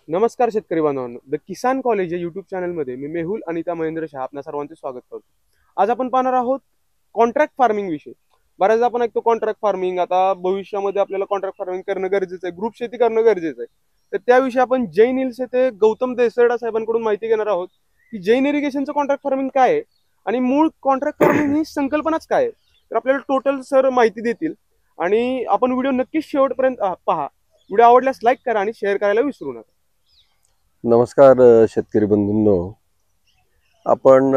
नमस्कार शेतकरी बांधवांनो, द किसान कॉलेज या युट्यूब चॅनलमध्ये मी मेहुल अनिता महेंद्र शाह आपल्या सर्वांचे स्वागत करतो. आज आपण पाहणार आहोत कॉन्ट्रॅक्ट फार्मिंग विषयी. बऱ्याचदा आपण ऐकतो कॉन्ट्रॅक्ट फार्मिंग, आता भविष्यामध्ये आपल्याला कॉन्ट्रॅक्ट फार्मिंग करणं गरजेचं आहे, ग्रुप शेती करणं गरजेचं आहे. तर त्याविषयी आपण जैन हिल्स येथे गौतम देसरडा साहेबांकडून माहिती घेणार आहोत की जैन इरिगेशनचं कॉन्ट्रॅक्ट फार्मिंग काय आहे आणि मूळ कॉन्ट्रॅक्ट फार्मिंग ही संकल्पनाच काय आहे. तर आपल्याला टोटल सर माहिती देतील आणि आपण व्हिडिओ नक्कीच शेवटपर्यंत पहा. व्हिडिओ आवडल्यास लाईक करा आणि शेअर करायला विसरू नका. नमस्कार शेतकरी बंधूंनो, आपण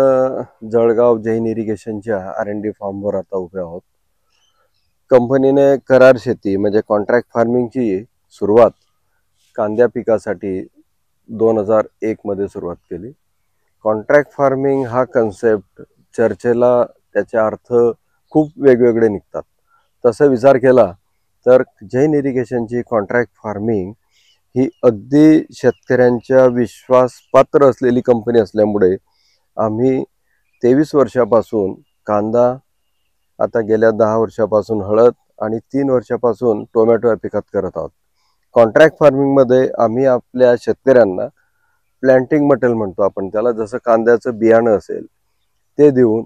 जळगाव जैन इरिगेशनच्या R&D फार्मवर आता उभे आहोत. कंपनीने करार शेती म्हणजे कॉन्ट्रॅक्ट फार्मिंगची सुरुवात कांद्या पिकासाठी 2001 मध्ये सुरुवात केली. कॉन्ट्रॅक्ट फार्मिंग हा कन्सेप्ट चर्चेला त्याचे अर्थ खूप वेगवेगळे निघतात. तसा विचार केला तर जैन इरिगेशनची कॉन्ट्रॅक्ट फार्मिंग ही अगदी शेतकऱ्यांच्या विश्वासपात्र असलेली कंपनी असल्यामुळे आम्ही 23 वर्षापासून कांदा, आता गेल्या 10 वर्षापासून हळद आणि 3 वर्षापासून टोमॅटो या पिकात करत आहोत. कॉन्ट्रॅक्ट फार्मिंगमध्ये आम्ही आपल्या शेतकऱ्यांना प्लॅन्टिंग मटेरियल म्हणतो आपण त्याला, जसं कांद्याचं बियाणं असेल ते देऊन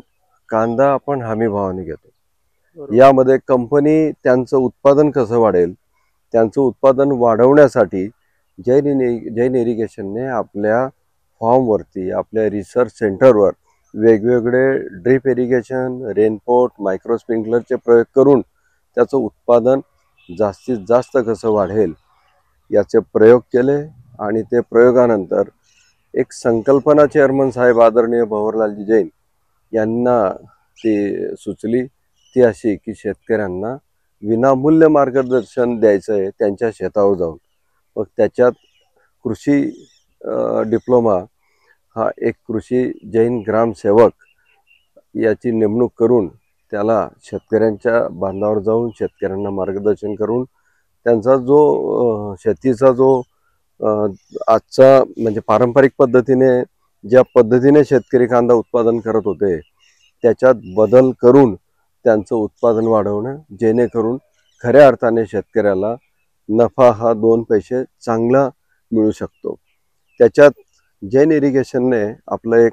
कांदा आपण हमी भावाने घेतो. यामध्ये कंपनी त्यांचं उत्पादन कसं वाढेल, त्यांचं उत्पादन वाढवण्यासाठी जैन इरिगेशनने आपल्या फॉर्मवरती, आपल्या रिसर्च सेंटरवर वेगवेगळे ड्रीप इरिगेशन, रेनपोर्ट, मायक्रो स्प्रिंकलरचे प्रयोग करून त्याचं उत्पादन जास्तीत जास्त कसं वाढेल याचे प्रयोग केले. आणि ते प्रयोगानंतर एक संकल्पना चेअरमन साहेब आदरणीय भंवरलालजी जैन यांना ती सुचली, ती अशी की शेतकऱ्यांना विनामूल्य मार्गदर्शन द्यायचं आहे त्यांच्या शेतावर जाऊन. मग त्याच्यात कृषी डिप्लोमा हा एक कृषी जैन ग्रामसेवक याची नेमणूक करून त्याला शेतकऱ्यांच्या बांधावर जाऊन शेतकऱ्यांना मार्गदर्शन करून त्यांचा जो शेतीचा जो आजचा म्हणजे पारंपरिक पद्धतीने ज्या पद्धतीने शेतकरी कांदा उत्पादन करत होते त्याच्यात बदल करून त्यांचं उत्पादन वाढवणं, जेणेकरून खऱ्या अर्थाने शेतकऱ्याला नफा हा 2 पैसे चांगला मिळू शकतो. त्याच्यात जैन इरिगेशनने आपलं एक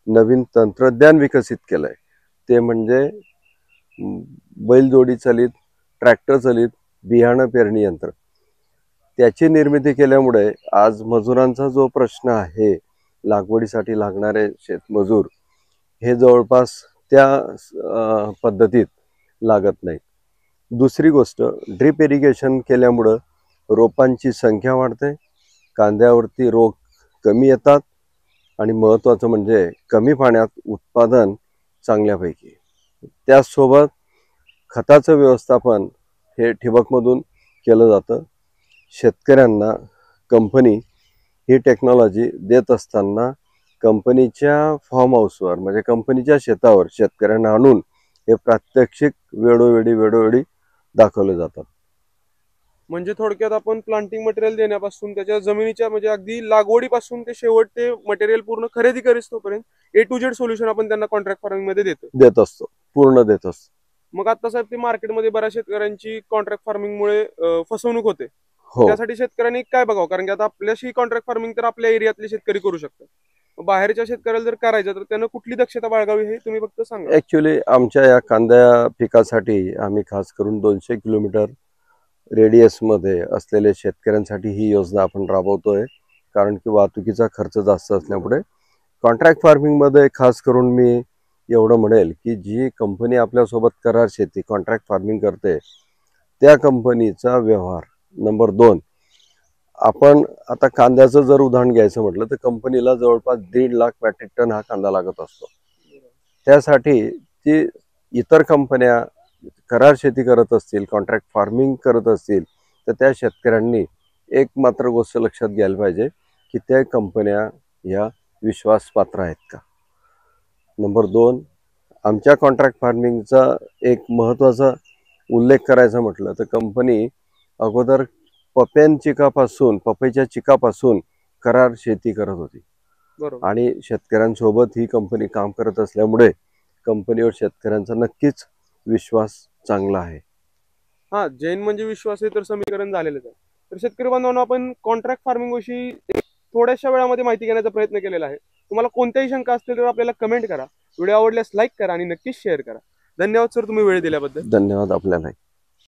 नवीन तंत्रज्ञान विकसित केलंय, ते म्हणजे बैलजोडी चलित, ट्रॅक्टर चलित बियाणं पेरणी यंत्र. त्याची निर्मिती केल्यामुळे आज मजुरांचा जो प्रश्न आहे, लागवडीसाठी लागणारे शेतमजूर हे जवळपास त्या पद्धतीत लागत नाही. दुसरी गोष्ट, ड्रीप इरिगेशन केल्यामुळं रोपांची संख्या वाढते, कांद्यावरती रोग कमी येतात आणि महत्त्वाचं म्हणजे कमी पाण्यात उत्पादन चांगल्यापैकी. त्याचसोबत खताचं व्यवस्थापन हे ठिबकमधून केलं जातं. शेतकऱ्यांना कंपनी ही टेक्नॉलॉजी देत असताना कंपनीच्या फार्म हाऊसवर म्हणजे कंपनीच्या शेतावर शेतकऱ्यांना आणून हे प्रात्यक्षिक वेळोवेळी दाखवले जातात. म्हणजे थोडक्यात आपण प्लांटिंग मटेरियल देण्यापासून त्याच्या जमिनीच्या म्हणजे अगदी लागवडीपासून ते शेवट ते मटेरियल पूर्ण खरेदी करेस्तोपर्यंत A to Z सोल्युशन आपण त्यांना कॉन्ट्रॅक्ट फार्मिंग मध्ये देत असतो, पूर्ण देत असतो. मग आता साहेब ते मार्केटमध्ये बऱ्याच शेतकऱ्यांची कॉन्ट्रॅक्ट फार्मिंग मुळे फसवणूक होते. त्यासाठी शेतकऱ्यांनी काय बघावं, कारण की आता आपल्याशी कॉन्ट्रॅक्ट फार्मिंग तर आपल्या एरियातले शेतकरी करू शकतात, बाहेरच्या शेतकऱ्याला जर करायचं तर त्यांना कुठली दक्षता बाळगावी हे तुम्ही फक्त सांगा. ऍक्च्युली आमच्या या कांद्या पिकासाठी आम्ही खास करून 200 किलोमीटर रेडियसमध्ये असलेल्या शेतकऱ्यांसाठी ही योजना आपण राबवतोय, कारण की वाहतुकीचा खर्च जास्त असल्यामुळे. कॉन्ट्रॅक्ट फार्मिंगमध्ये खास करून मी एवढं म्हणेल की जी कंपनी आपल्यासोबत करार शेती कॉन्ट्रॅक्ट फार्मिंग करते त्या कंपनीचा व्यवहार नंबर 2. आपण आता कांद्याचं जर उदाहरण घ्यायचं म्हटलं तर कंपनीला जवळपास 1.5 लाख मेट्रिक टन हा कांदा लागत असतो. त्यासाठी ती इतर कंपन्या करार शेती करत असतील, कॉन्ट्रॅक्ट फार्मिंग करत असतील, तर त्या शेतकऱ्यांनी एक मात्र गोष्ट लक्षात घ्यायला पाहिजे की त्या कंपन्या या विश्वासपात्र आहेत का. नंबर 2, आमच्या कॉन्ट्रॅक्ट फार्मिंगचा एक महत्त्वाचा उल्लेख करायचा म्हटलं तर कंपनी अगोदर पपईच्या चिकापासून करार शेती करत होती आणि शेतकऱ्यांसोबत ही कंपनी काम करत असल्यामुळे कंपनीवर शेतकऱ्यांचा नक्कीच विश्वास चांगला आहे. जैन म्हणजे विश्वास हे तर समीकरण झालेलं आहे. तर शेतकरी बांधवांनो, आपण कॉन्ट्रॅक्ट फार्मिंग विषयी थोड्याशा वेळामध्ये माहिती घेण्याचा प्रयत्न केलेला आहे. तुम्हाला कोणत्याही शंका असतील तर आपल्याला कमेंट करा, व्हिडिओ आवडल्यास लाईक करा आणि नक्कीच शेअर करा. धन्यवाद सर, तुम्ही वेळ दिल्याबद्दल. धन्यवाद आपल्याला.